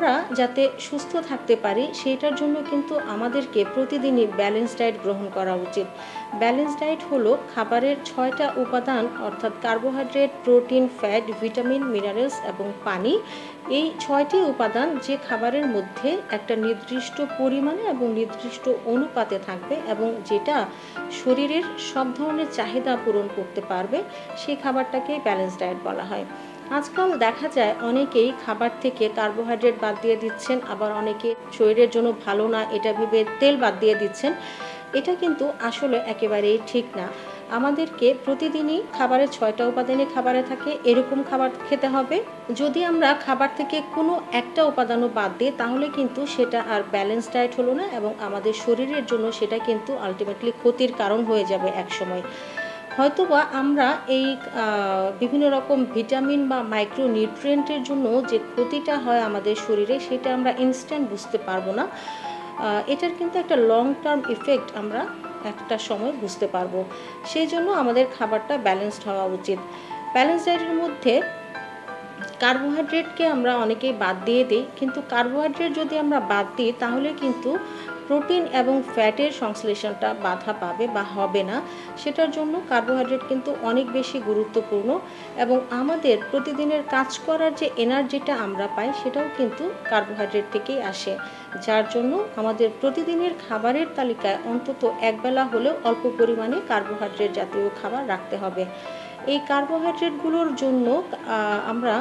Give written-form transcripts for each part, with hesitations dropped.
আমরা যাতে সুস্থ থাকতে পারি সেটার জন্য কিন্তু আমাদেরকে প্রতিদিনই ব্যালেন্স ডায়েট গ্রহণ করা উচিত। ব্যালেন্স ডায়েট হলো খাবারের 6টা উপাদান অর্থাৎ carbohydrate, protein, fat, vitamin, minerals এবং পানি। এই 6টি উপাদান যে খাবারের মধ্যে একটা নির্দিষ্ট পরিমাণে এবং নির্দিষ্ট অনুপাতে থাকবে এবং যেটা শরীরের সব ধরনের চাহিদা পূরণ করতে পারবে, সেই খাবারটাকেই ব্যালেন্স ডায়েট বলা হয়। আজকাল দেখা যায় অনেকেই খাবার থেকে কার্বোহাইড্রেট বাদ দিয়ে দিচ্ছেন, আবার অনেকে শরীরের জন্য ভালো না এটা ভেবে তেল বাদ দিয়ে দিচ্ছেন। এটা কিন্তু আসলে একেবারেই ঠিক না। আমাদেরকে প্রতিদিনই খাবারের 6টা উপাদানই খাবারে থাকে এরকম খাবার খেতে হবে। যদি আমরা খাবার থেকে কোনো একটা উপাদানও বাদ দিই তাহলে কিন্তু সেটা আর ব্যালেন্স ডায়েট হলো না এবং আমাদের শরীরের জন্য সেটা কিন্তু আলটিমেটলি ক্ষতির কারণ হয়ে যাবে একসময়। হয়তোবা আমরা এই বিভিন্ন রকম ভিটামিন বা মাইক্রোনিউট্রিয়েন্টের জন্য যে ক্ষতিটা হয় আমাদের শরীরে সেটা আমরা ইনস্ট্যান্ট বুঝতে পারবো না। এটার কিন্তু একটা লং টার্ম ইফেক্ট আমরা একটা সময় বুঝতে পারবো। সেই জন্য আমাদের খাবারটা ব্যালেন্সড হওয়া উচিত। ব্যালেন্স ডায়েটের মধ্যে কার্বোহাইড্রেটকে আমরা অনেকেই বাদ দিয়ে দিই, কিন্তু কার্বোহাইড্রেট যদি আমরা বাদ দিই তাহলে কিন্তু প্রোটিন এবং ফ্যাটের সংশ্লেষণটা বাধা পাবে বা হবে না। সেটার জন্য কার্বোহাইড্রেট কিন্তু অনেক বেশি গুরুত্বপূর্ণ এবং আমাদের প্রতিদিনের কাজ করার যে এনার্জিটা আমরা পাই সেটাও কিন্তু কার্বোহাইড্রেট থেকেই আসে, যার জন্য আমাদের প্রতিদিনের খাবারের তালিকায় অন্তত একবেলা হলেও অল্প পরিমাণে কার্বোহাইড্রেট জাতীয় খাবার রাখতে হবে। এই কার্বোহাইড্রেটগুলোর জন্য আমরা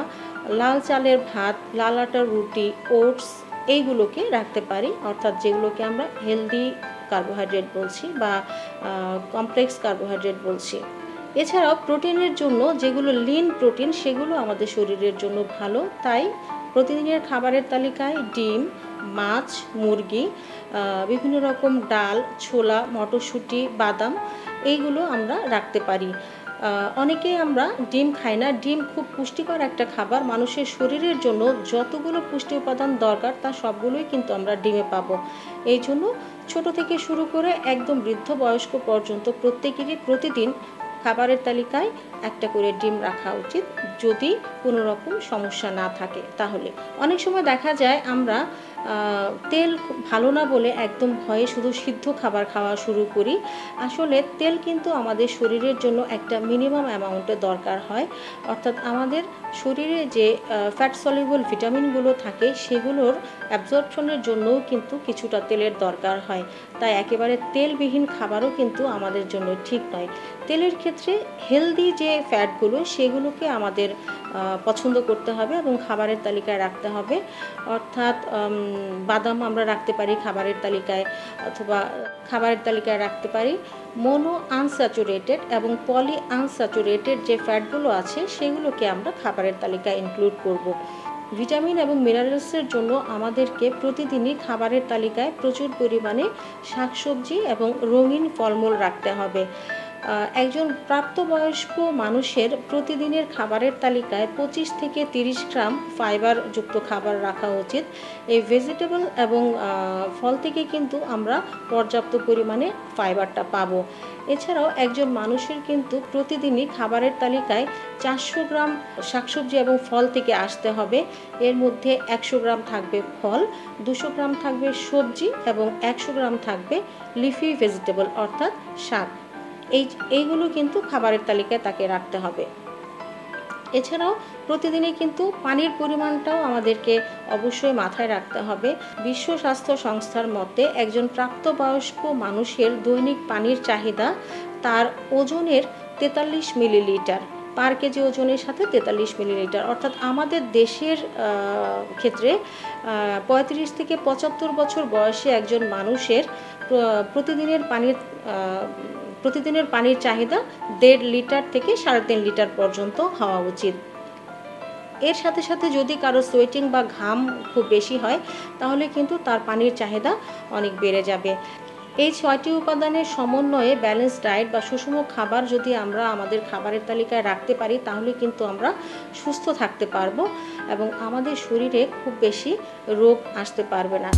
লাল চালের ভাত, লাল আটার রুটি, ওটস এইগুলোকে রাখতে পারি, অর্থাৎ যেগুলোকে আমরা হেলদি কার্বোহাইড্রেট বলছি বা কমপ্লেক্স কার্বোহাইড্রেট বলছি। এছাড়াও প্রোটিনের জন্য যেগুলো লিন প্রোটিন সেগুলো আমাদের শরীরের জন্য ভালো, তাই প্রতিদিনের খাবারের তালিকায় ডিম, মাছ, মুরগি, বিভিন্ন রকম ডাল, ছোলা, মটরশুঁটি, বাদাম এইগুলো আমরা রাখতে পারি। অনেকেই আমরা ডিম খাই না। ডিম খুব পুষ্টিকর একটা খাবার, মানুষের শরীরের জন্য যতগুলো পুষ্টি উপাদান দরকার তার সবগুলোই কিন্তু আমরা ডিমে পাবো। এই জন্য ছোট থেকে শুরু করে একদম বৃদ্ধ বয়স্ক পর্যন্ত প্রত্যেকেরই প্রতিদিন খাবারের তালিকায় একটা করে ডিম রাখা উচিত, যদি কোনো রকম সমস্যা না থাকে। তাহলে অনেক সময় দেখা যায় আমরা তেল ভালো না বলে একদম ভয়ে শুধু সিদ্ধ খাবার খাওয়া শুরু করি। আসলে তেল কিন্তু আমাদের শরীরের জন্য একটা মিনিমাম অ্যামাউন্টে দরকার হয়, অর্থাৎ আমাদের শরীরে যে ফ্যাট সলিউবল ভিটামিনগুলো থাকে সেগুলোর অ্যাবজর্পশনের জন্যও কিন্তু কিছুটা তেলের দরকার হয়। তাই একেবারে তেলবিহীন খাবারও কিন্তু আমাদের জন্য ঠিক নয়। তেলের ক্ষেত্রে হেলদি যে ফ্যাটগুলো সেগুলোকে আমাদের পছন্দ করতে হবে এবং খাবারের তালিকায় রাখতে হবে। অর্থাৎ বাদাম আমরা রাখতে পারি খাবারের তালিকায়, অথবা খাবারের তালিকায় রাখতে পারি মোনো আনস্যাচুরেটেড এবং পলি আনস্যাচুরেটেড যে ফ্যাটগুলো আছে সেগুলোকে আমরা খাবারের তালিকায় ইনক্লুড করব। ভিটামিন এবং মিনারেলসের জন্য আমাদেরকে প্রতিদিনই খাবারের তালিকায় প্রচুর পরিমাণে শাকসবজি এবং রঙিন ফলমূল রাখতে হবে। একজন প্রাপ্তবয়স্ক মানুষের প্রতিদিনের খাবারের তালিকায় 25 থেকে 30 গ্রাম ফাইবার যুক্ত খাবার রাখা উচিত। এই ভেজিটেবল এবং ফল থেকে কিন্তু আমরা পর্যাপ্ত পরিমাণে ফাইবারটা পাবো। এছাড়াও একজন মানুষের কিন্তু প্রতিদিনই খাবারের তালিকায় 400 গ্রাম শাকসবজি এবং ফল থেকে আসতে হবে। এর মধ্যে 100 গ্রাম থাকবে ফল, 200 গ্রাম থাকবে সবজি এবং 100 গ্রাম থাকবে লিফি ভেজিটেবল অর্থাৎ শাক। এইগুলো কিন্তু খাবারের তালিকায় তাকে রাখতে হবে। এছাড়াও প্রতিদিনই কিন্তু পানির পরিমাণটাও আমাদেরকে অবশ্যই মাথায় রাখতে হবে। বিশ্ব স্বাস্থ্য সংস্থার মতে একজন প্রাপ্তবয়স্ক মানুষের দৈনিক পানির চাহিদা তার ওজনের 43 মিলিলিটার পার কেজি ওজনের সাথে 43 মিলিলিটার, অর্থাৎ আমাদের দেশের ক্ষেত্রে 35 থেকে 75 বছর বয়সে একজন মানুষের প্রতিদিনের পানির চাহিদা 1.5 লিটার থেকে 3.5 লিটার পর্যন্ত হওয়া উচিত। এর সাথে সাথে যদি কারো সোয়েটিং বা ঘাম খুব বেশি হয় তাহলে কিন্তু তার পানির চাহিদা অনেক বেড়ে যাবে। এই 6টি উপাদানের সমন্বয়ে ব্যালেন্স ডায়েট বা সুষম খাবার যদি আমরা আমাদের খাবারের তালিকায় রাখতে পারি তাহলে কিন্তু আমরা সুস্থ থাকতে পারবো এবং আমাদের শরীরে খুব বেশি রোগ আসতে পারবে না।